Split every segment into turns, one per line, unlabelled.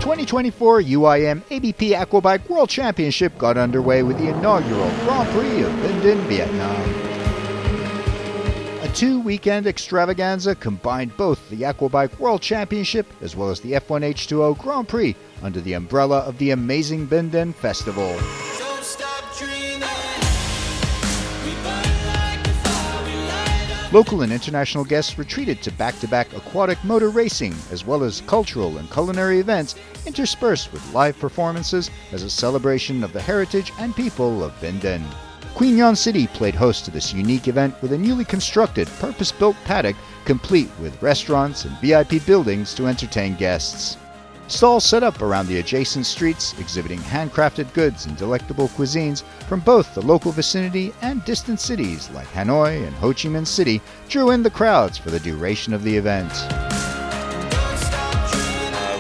2024 UIM-ABP Aquabike World Championship got underway with the inaugural Grand Prix of Binh Dinh-Vietnam. A two-weekend extravaganza combined both the Aquabike World Championship as well as the F1 H2O Grand Prix under the umbrella of the amazing Binh Dinh Festival. Local and international guests were treated to back-to-back aquatic motor racing as well as cultural and culinary events interspersed with live performances as a celebration of the heritage and people of Binh Dinh. Quy Nhon City played host to this unique event with a newly constructed, purpose-built paddock complete with restaurants and VIP buildings to entertain guests. Stalls set up around the adjacent streets exhibiting handcrafted goods and delectable cuisines from both the local vicinity and distant cities like Hanoi and Ho Chi Minh City drew in the crowds for the duration of the event.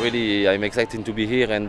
Really, I'm excited to be here and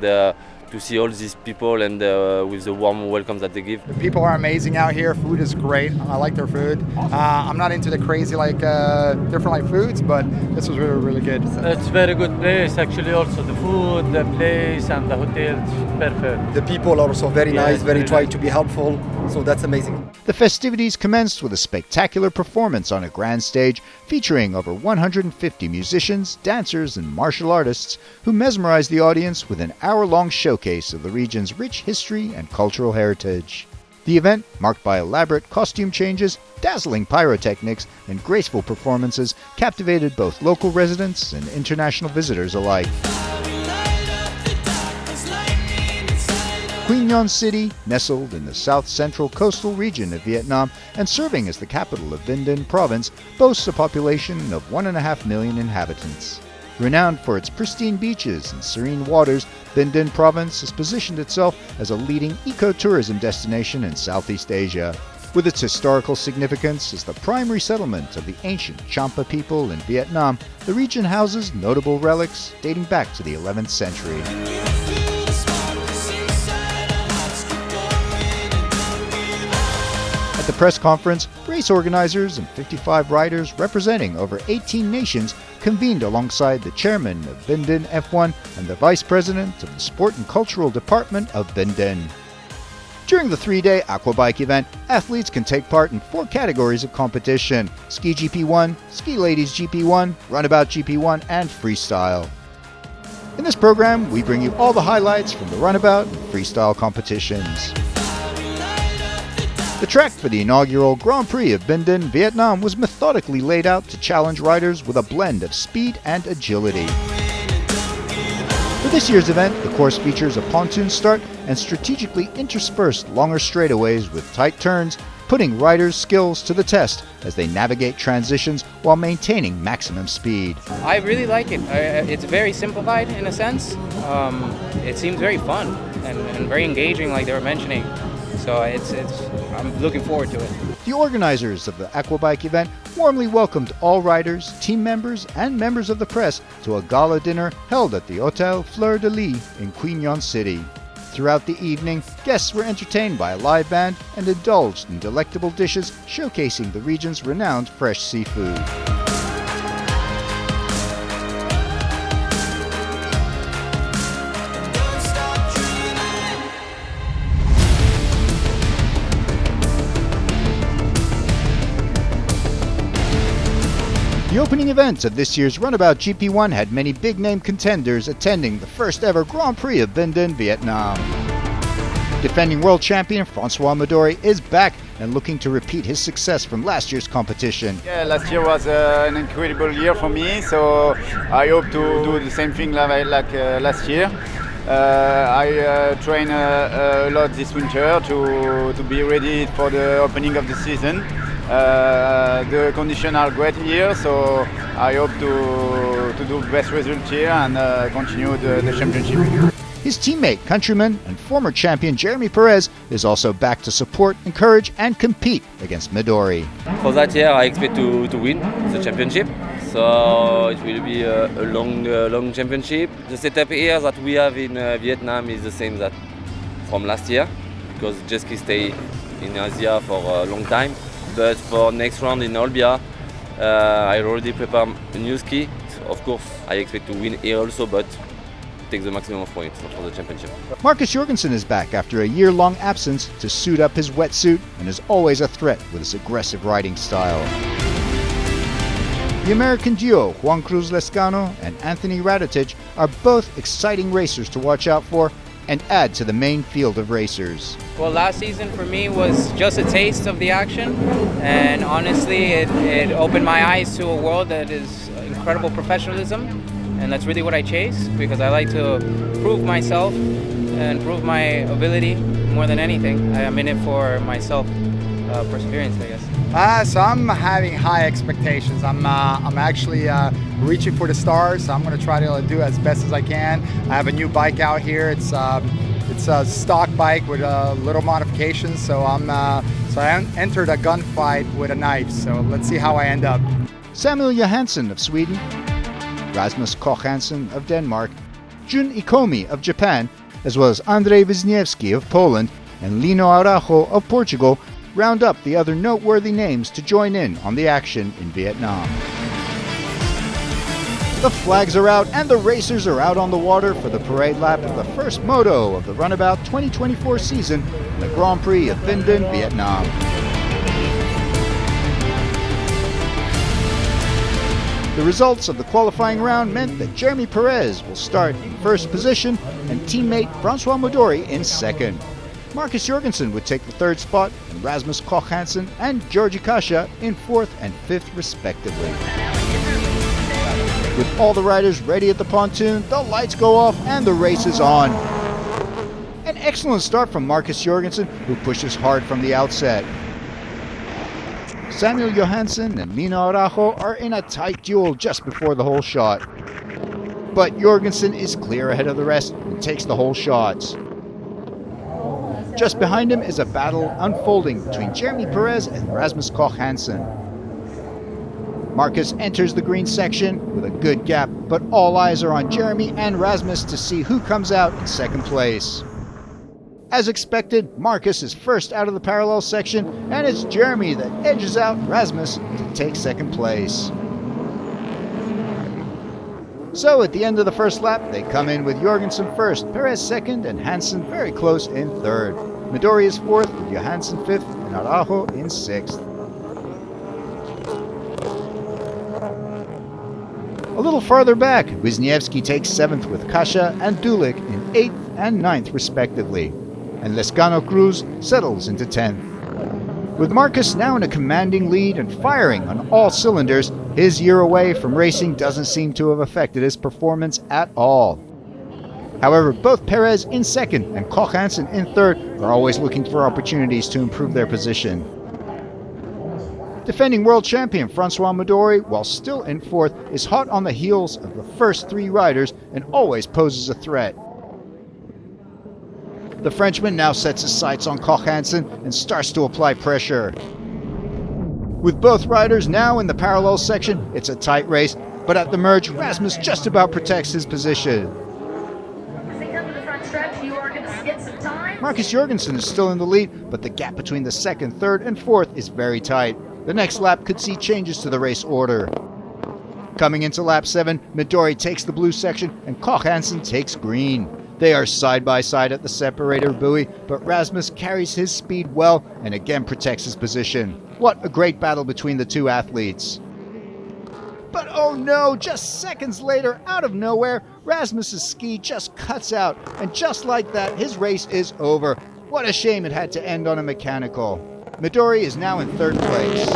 to see all these people and with the warm welcome that they give.
The people are amazing out here. Food is great. I like their food. I'm not into the crazy different foods, but this was really, really good.
It's a very good place. Actually, also the food, the place, and the hotel, it's perfect.
The people are also very nice, very try to be helpful. So that's amazing.
The festivities commenced with a spectacular performance on a grand stage featuring over 150 musicians, dancers, and martial artists who mesmerized the audience with an hour-long showcase of the region's rich history and cultural heritage. The event, marked by elaborate costume changes, dazzling pyrotechnics, and graceful performances, captivated both local residents and international visitors alike. Quy Nhon City, nestled in the south-central coastal region of Vietnam and serving as the capital of Binh Dinh Province, boasts a population of 1.5 million inhabitants. Renowned for its pristine beaches and serene waters, Binh Dinh Province has positioned itself as a leading ecotourism destination in Southeast Asia. With its historical significance as the primary settlement of the ancient Champa people in Vietnam, the region houses notable relics dating back to the 11th century. At the press conference, race organizers and 55 riders representing over 18 nations convened alongside the chairman of Binh Dinh F1 and the vice president of the Sport and Cultural Department of Binh Dinh. During the three-day Aquabike event, athletes can take part in 4 categories of competition: Ski GP1, Ski Ladies GP1, Runabout GP1, and Freestyle. In this program, we bring you all the highlights from the Runabout and Freestyle competitions. The track for the inaugural Grand Prix of Binh Dinh, Vietnam was methodically laid out to challenge riders with a blend of speed and agility. For this year's event, the course features a pontoon start and strategically interspersed longer straightaways with tight turns, putting riders' skills to the test as they navigate transitions while maintaining maximum speed.
I really like it. It's very simplified in a sense. It seems very fun and very engaging, like they were mentioning. So I'm looking forward to it.
The organizers of the Aquabike event warmly welcomed all riders, team members, and members of the press to a gala dinner held at the Hotel Fleur de Lis in Quy Nhon City. Throughout the evening, guests were entertained by a live band and indulged in delectable dishes showcasing the region's renowned fresh seafood. The opening event of this year's Runabout GP1 had many big-name contenders attending the first-ever Grand Prix of Binh Dinh, Vietnam. Defending world champion François Midori is back and looking to repeat his success from last year's competition.
Yeah, last year was an incredible year for me, so I hope to do the same thing like last year. I train a lot this winter to be ready for the opening of the season. The conditions are great here, so I hope to do the best result here and continue the championship.
His teammate, countryman, and former champion Jeremy Perez is also back to support, encourage, and compete against Midori.
For that year, I expect to win the championship. So it will be a long championship. The setup here that we have in Vietnam is the same that from last year, because jet ski stay in Asia for a long time. But for next round in Olbia, I already prepared a new ski. Of course, I expect to win here also, but take the maximum of points for the championship.
Marcus Jorgensen is back after a year-long absence to suit up his wetsuit and is always a threat with his aggressive riding style. The American duo Juan Cruz Lescano and Anthony Radotic are both exciting racers to watch out for and add to the main field of racers.
Well, last season for me was just a taste of the action, and honestly it opened my eyes to a world that is incredible professionalism, and that's really what I chase, because I like to prove myself and prove my ability more than anything. I'm in it for my perseverance, I guess.
So I'm having high expectations. I'm actually reaching for the stars. So I'm going to try to do as best as I can. I have a new bike out here. It's a stock bike with little modifications. So I entered a gunfight with a knife. So let's see how I end up.
Samuel Johansson of Sweden, Rasmus Koch Hansen of Denmark, Jun Ikomi of Japan, as well as Andrzej Wisniewski of Poland and Lino Araujo of Portugal round up the other noteworthy names to join in on the action in Vietnam. The flags are out and the racers are out on the water for the parade lap of the first moto of the Runabout 2024 season in the Grand Prix of Binh Dinh-Vietnam. The results of the qualifying round meant that Jeremy Perez will start in first position and teammate Francois Modori in second. Marcus Jorgensen would take the third spot, and Rasmus Koch Hansen and Georgi Kasha in fourth and fifth respectively. With all the riders ready at the pontoon, the lights go off and the race is on. An excellent start from Marcus Jorgensen, who pushes hard from the outset. Samuel Johansson and Lino Araujo are in a tight duel just before the whole shot. But Jorgensen is clear ahead of the rest and takes the whole shots. Just behind him is a battle unfolding between Jeremy Perez and Rasmus Koch Hansen. Marcus enters the green section with a good gap, but all eyes are on Jeremy and Rasmus to see who comes out in second place. As expected, Marcus is first out of the parallel section, and it's Jeremy that edges out Rasmus to take second place. So at the end of the first lap, they come in with Jorgensen first, Perez second, and Hansen very close in third. Midori is fourth, with Johansson fifth, and Araujo in sixth. A little farther back, Wisniewski takes seventh with Kasha and Dulik in eighth and ninth respectively, and Lescano Cruz settles into 10th. With Marcus now in a commanding lead and firing on all cylinders, his year away from racing doesn't seem to have affected his performance at all. However, both Perez in second and Koch Hansen in third are always looking for opportunities to improve their position. Defending world champion Francois Modori, while still in fourth, is hot on the heels of the first three riders and always poses a threat. The Frenchman now sets his sights on Koch Hansen and starts to apply pressure. With both riders now in the parallel section, it's a tight race, but at the merge, Rasmus just about protects his position. Marcus Jorgensen is still in the lead, but the gap between the second, third, and fourth is very tight. The next lap could see changes to the race order. Coming into lap 7, Midori takes the blue section and Koch Hansen takes green. They are side by side at the separator buoy, but Rasmus carries his speed well and again protects his position. What a great battle between the two athletes. But oh no, just seconds later, out of nowhere, Rasmus's ski just cuts out, and just like that, his race is over. What a shame it had to end on a mechanical. Midori is now in third place.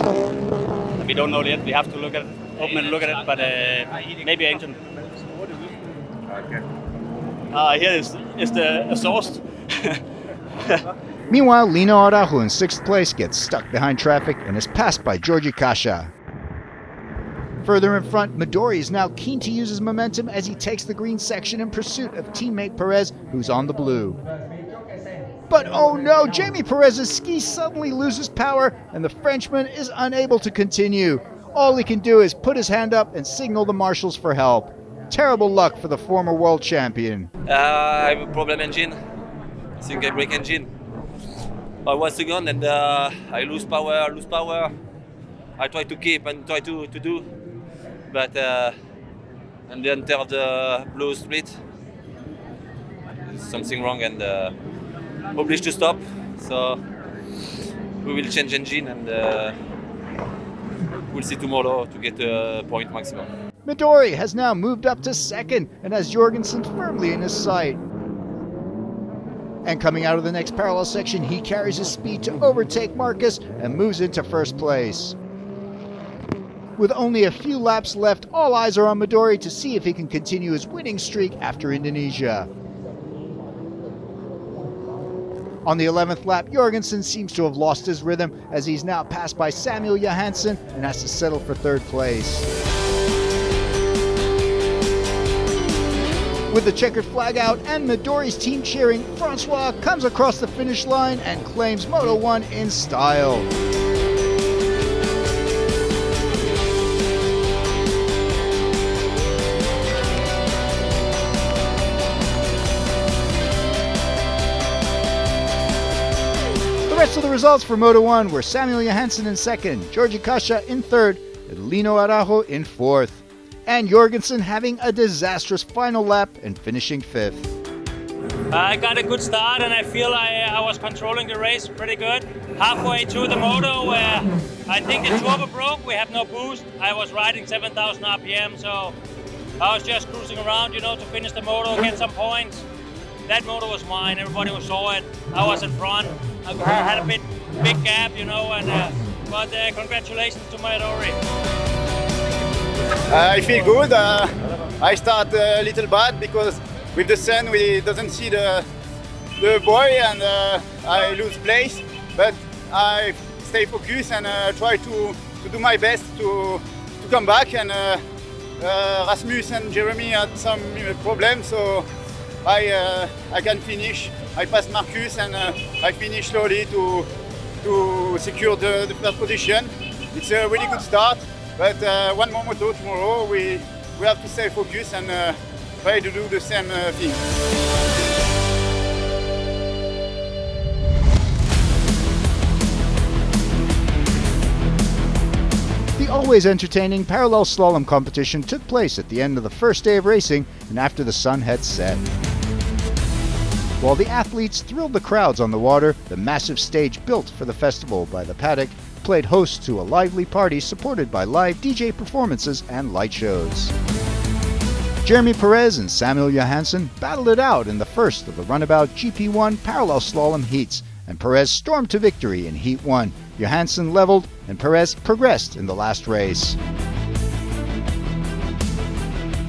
We don't know yet, we have to open and look at it, but maybe engine. Here is the exhaust.
Meanwhile, Lino Araujo in 6th place gets stuck behind traffic and is passed by Georgi Kasha. Further in front, Midori is now keen to use his momentum as he takes the green section in pursuit of teammate Perez, who's on the blue. But oh no, Jamie Perez's ski suddenly loses power and the Frenchman is unable to continue. All he can do is put his hand up and signal the marshals for help. Terrible luck for the former world champion.
I have a problem engine. I think I break engine. I was second and I lose power. I try to keep and try to do, but and then enter the blue split something wrong and obliged to stop. So we will change engine and we'll see tomorrow to get a point maximum.
Midori has now moved up to second and has Jorgensen firmly in his sight. And coming out of the next parallel section, he carries his speed to overtake Marcus and moves into first place. With only a few laps left, all eyes are on Midori to see if he can continue his winning streak after Indonesia. On the 11th lap, Jorgensen seems to have lost his rhythm as he's now passed by Samuel Johansson and has to settle for third place. With the checkered flag out and Midori's team cheering, Francois comes across the finish line and claims Moto1 in style. The rest of the results for Moto1 were Samuel Johansson in second, Georgi Kasha in third, and Lino Araujo in fourth. And Jorgensen having a disastrous final lap and finishing fifth.
I got a good start and I feel I was controlling the race pretty good. Halfway through the moto, I think the turbo broke, we have no boost. I was riding 7,000 RPM, so I was just cruising around, to finish the moto, get some points. That moto was mine, everybody saw it. I was in front, I had a big gap, but congratulations to Midori.
I feel good. I start a little bad because with the sun we doesn't see the boy and I lose place. But I stay focused and try to do my best to come back. And Rasmus and Jeremy had some problems, so I can finish. I passed Marcus and I finished slowly to secure the first position. It's a really good start. But one more moto tomorrow, we have to stay focused and try to do the same thing.
The always entertaining parallel slalom competition took place at the end of the first day of racing and after the sun had set. While the athletes thrilled the crowds on the water, the massive stage built for the festival by the paddock played host to a lively party supported by live DJ performances and light shows. Jeremy Perez and Samuel Johansson battled it out in the first of the Runabout GP1 parallel slalom heats, and Perez stormed to victory in Heat 1. Johansson leveled, and Perez progressed in the last race.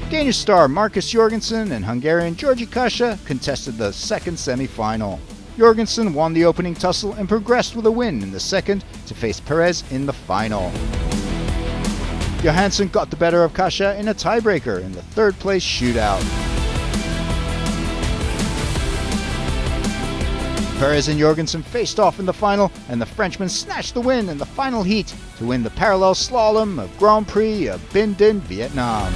Danish star Marcus Jorgensen and Hungarian Georgi Kasha contested the second semi-final. Jorgensen won the opening tussle and progressed with a win in the second to face Perez in the final. Johansson got the better of Kasha in a tiebreaker in the third place shootout. Perez and Jorgensen faced off in the final, and the Frenchman snatched the win in the final heat to win the parallel slalom of Grand Prix of Binh Dinh-Vietnam.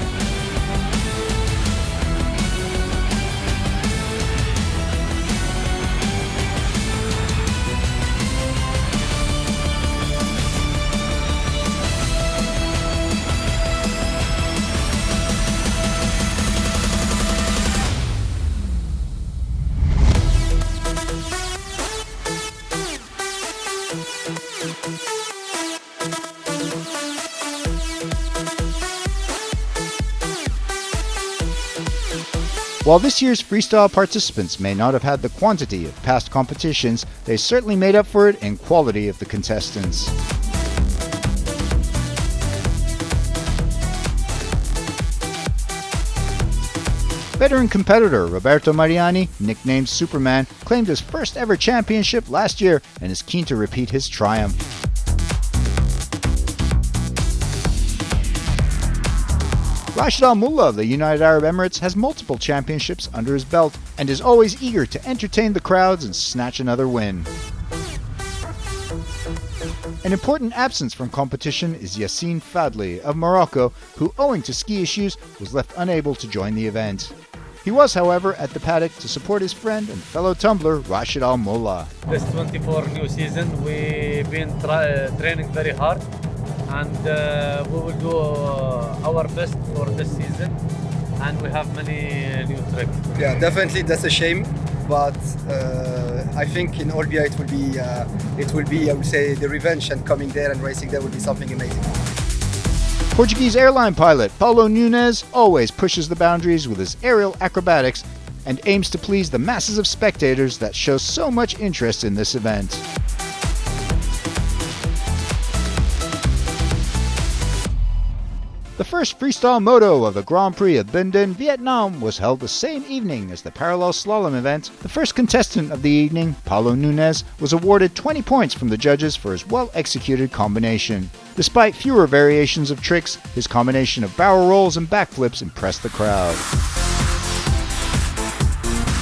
While this year's freestyle participants may not have had the quantity of past competitions, they certainly made up for it in quality of the contestants. Veteran competitor Roberto Mariani, nicknamed Superman, claimed his first ever championship last year and is keen to repeat his triumph. Rashid Al Mullah of the United Arab Emirates has multiple championships under his belt and is always eager to entertain the crowds and snatch another win. An important absence from competition is Yassine Fadli of Morocco, who, owing to ski issues, was left unable to join the event. He was, however, at the paddock to support his friend and fellow tumbler Rashid Al Mullah.
This 24 new season, we've been training very hard, and we will do our best for this season, and we have many new tricks.
Yeah, definitely that's a shame but I think in Orbia it will be, I would say, the revenge, and coming there and racing there will be something amazing.
Portuguese airline pilot Paulo Nunes always pushes the boundaries with his aerial acrobatics and aims to please the masses of spectators that show so much interest in this event. The first freestyle moto of the Grand Prix of Binh Dinh-Vietnam was held the same evening as the parallel slalom event. The first contestant of the evening, Paulo Nunes, was awarded 20 points from the judges for his well-executed combination. Despite fewer variations of tricks, his combination of barrel rolls and backflips impressed the crowd.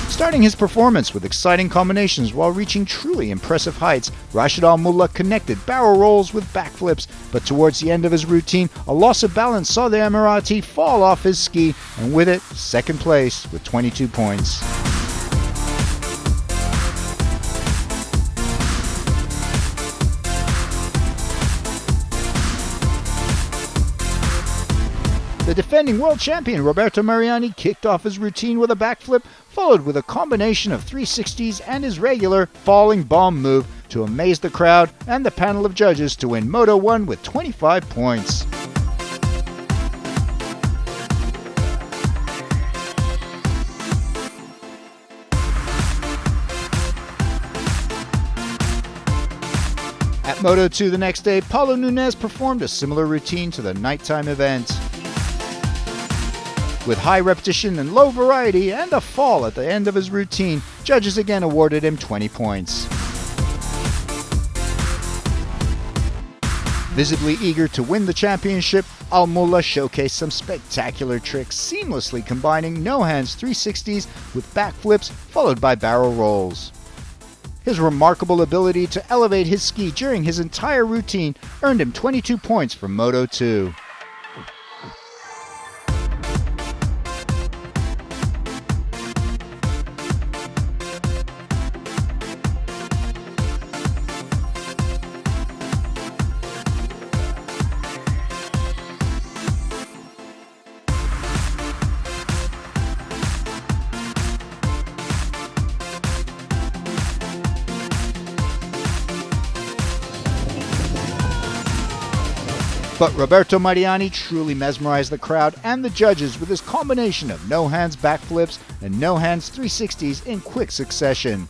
Starting his performance with exciting combinations while reaching truly impressive heights, Rashid Al Mullah connected barrel rolls with backflips, but towards the end of his routine, a loss of balance saw the Emirati fall off his ski, and with it, second place with 22 points. The defending world champion Roberto Mariani kicked off his routine with a backflip, followed with a combination of 360s and his regular falling bomb move to amaze the crowd and the panel of judges to win Moto 1 with 25 points. At Moto 2 the next day, Paulo Nunes performed a similar routine to the nighttime event. With high repetition and low variety and a fall at the end of his routine, judges again awarded him 20 points. Visibly eager to win the championship, Al Mullah showcased some spectacular tricks, seamlessly combining no-hands 360s with backflips followed by barrel rolls. His remarkable ability to elevate his ski during his entire routine earned him 22 points from Moto 2. But Roberto Mariani truly mesmerized the crowd and the judges with his combination of no-hands backflips and no-hands 360s in quick succession.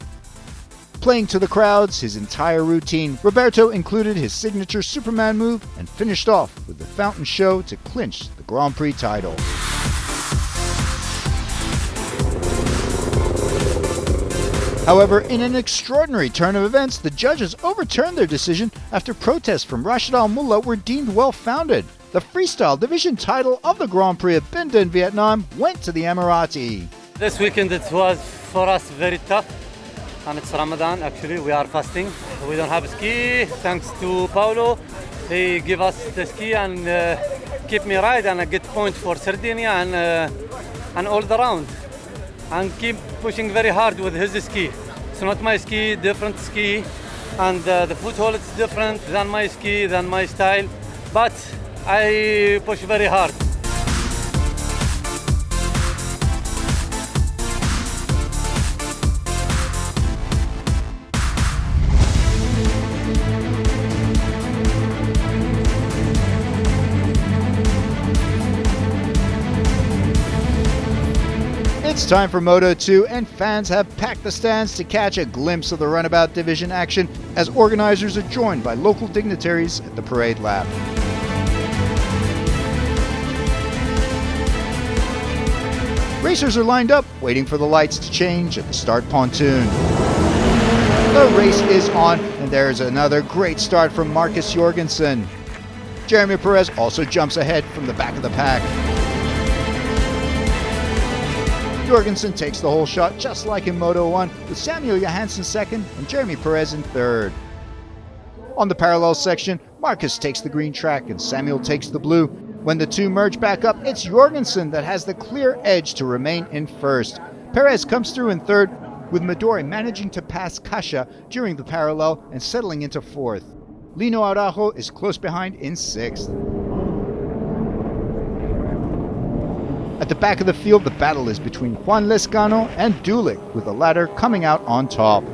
Playing to the crowds his entire routine, Roberto included his signature Superman move and finished off with the fountain show to clinch the Grand Prix title. However, in an extraordinary turn of events, the judges overturned their decision after protests from Rashid Al Mullah were deemed well-founded. The freestyle division title of the Grand Prix of Binh Dinh-Vietnam went to the Emirati.
This weekend it was for us very tough, and it's Ramadan. Actually, we are fasting. We don't have a ski. Thanks to Paulo, he give us the ski and keep me right, and I get points for Sardinia and all the round. And keep pushing very hard with his ski. It's not my ski, different ski, and the foothold is different than my ski, than my style, but I push very hard.
It's time for Moto 2, and fans have packed the stands to catch a glimpse of the Runabout division action as organizers are joined by local dignitaries at the parade lap. Racers are lined up, waiting for the lights to change at the start pontoon. The race is on, and there's another great start from Marcus Jorgensen. Jeremy Perez also jumps ahead from the back of the pack. Jorgensen takes the whole shot just like in Moto 1, with Samuel Johansson second and Jeremy Perez in third. On the parallel section, Marcus takes the green track and Samuel takes the blue. When the two merge back up, it's Jorgensen that has the clear edge to remain in first. Perez comes through in third, with Midori managing to pass Kasia during the parallel and settling into fourth. Lino Araujo is close behind in sixth. At the back of the field, the battle is between Juan Lescano and Dulic, with the latter coming out on top.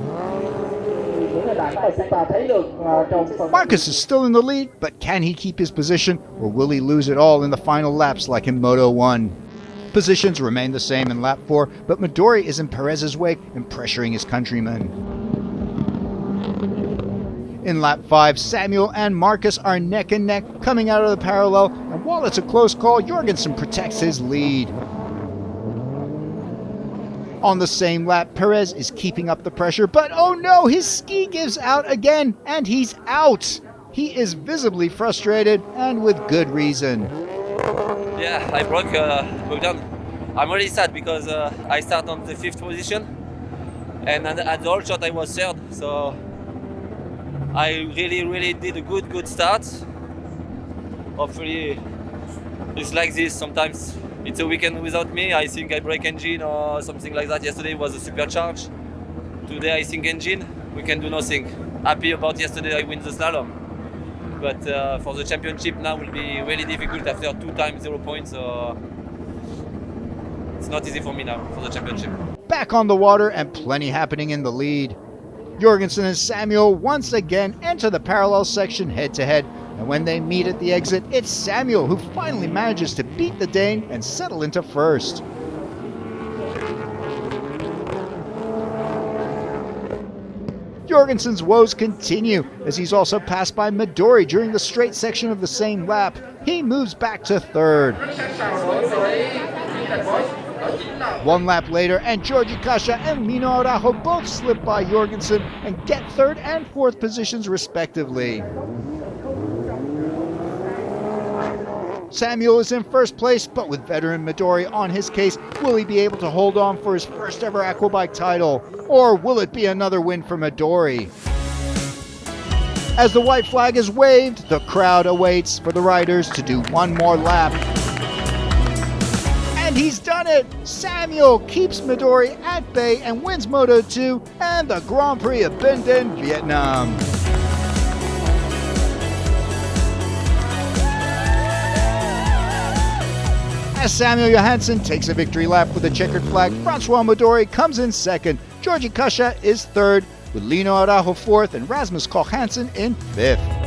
Marcus is still in the lead, but can he keep his position, or will he lose it all in the final laps like in Moto 1? Positions remain the same in lap 4, but Midori is in Perez's wake and pressuring his countrymen. In lap 5, Samuel and Marcus are neck and neck coming out of the parallel, and while it's a close call, Jorgensen protects his lead. On the same lap, Perez is keeping up the pressure, but oh no, his ski gives out again, and he's out! He is visibly frustrated, and with good reason.
Yeah, I broke down. I'm really sad because I start on the 5th position, and at the whole shot I was 3rd, so I really did a good start. Hopefully it's like this. Sometimes it's a weekend without me. I think I break engine or something like that. Yesterday was a supercharge. Today I think engine. We can do nothing. Happy about yesterday I win the slalom. But for the championship now will be really difficult after 2 times 0 points. So it's not easy for me now for the championship.
Back on the water and plenty happening in the lead. Jorgensen and Samuel once again enter the parallel section head-to-head, and when they meet at the exit, it's Samuel who finally manages to beat the Dane and settle into first. Jorgensen's woes continue as he's also passed by Midori during the straight section of the same lap. He moves back to 3rd. 1 lap later, and Georgi Kasha and Lino Araujo both slip by Jorgensen and get 3rd and 4th positions respectively. Samuel is in first place, but with veteran Midori on his case, will he be able to hold on for his first ever Aquabike title? Or will it be another win for Midori? As the white flag is waved, the crowd awaits for the riders to do one more lap. And he's done it! Samuel keeps Midori at bay and wins Moto 2 and the Grand Prix of Binh Dinh-Vietnam. As Samuel Johansson takes a victory lap with a checkered flag, Francois Midori comes in 2nd, Georgi Kasha is 3rd, with Lino Araujo 4th and Rasmus Koch Hansen in 5th.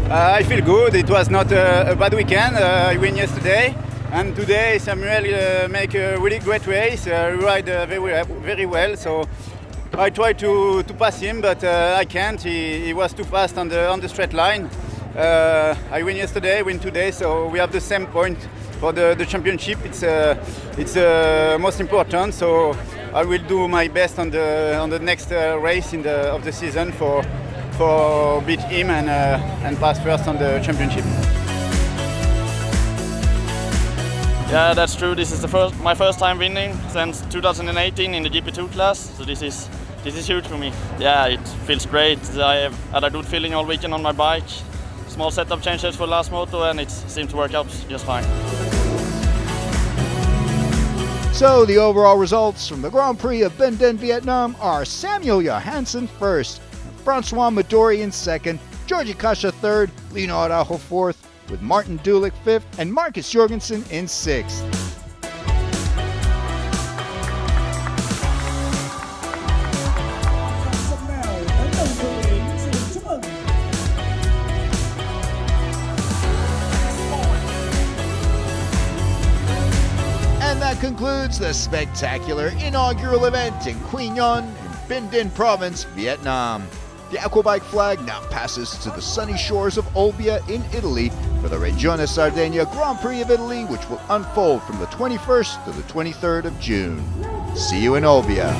I feel good. It was not a bad weekend. I win yesterday, and today Samuel make a really great race. Ride very well. So I tried to pass him, but I can't. He was too fast on the straight line. I win yesterday, win today, so we have the same point for the championship. It's most important. So I will do my best on the next race of the season for beat him and pass first on the championship.
Yeah, that's true. This is my first time winning since 2018 in the GP2 class. So this is huge for me. Yeah, it feels great. I have had a good feeling all weekend on my bike. Small setup changes for last moto, and it seemed to work out just fine.
So the overall results from the Grand Prix of Binh Dinh-Vietnam are Samuel Johansson 1st, Francois Midori in 2nd, Georgi Kasha 3rd, Lino Araujo 4th, with Martin Dulic 5th and Marcus Jorgensen in 6th. And that concludes the spectacular inaugural event in Quy Nhon in Binh Dinh Province, Vietnam. The Aquabike flag now passes to the sunny shores of Olbia in Italy for the Regione Sardegna Grand Prix of Italy, which will unfold from the 21st to the 23rd of June. See you in Olbia.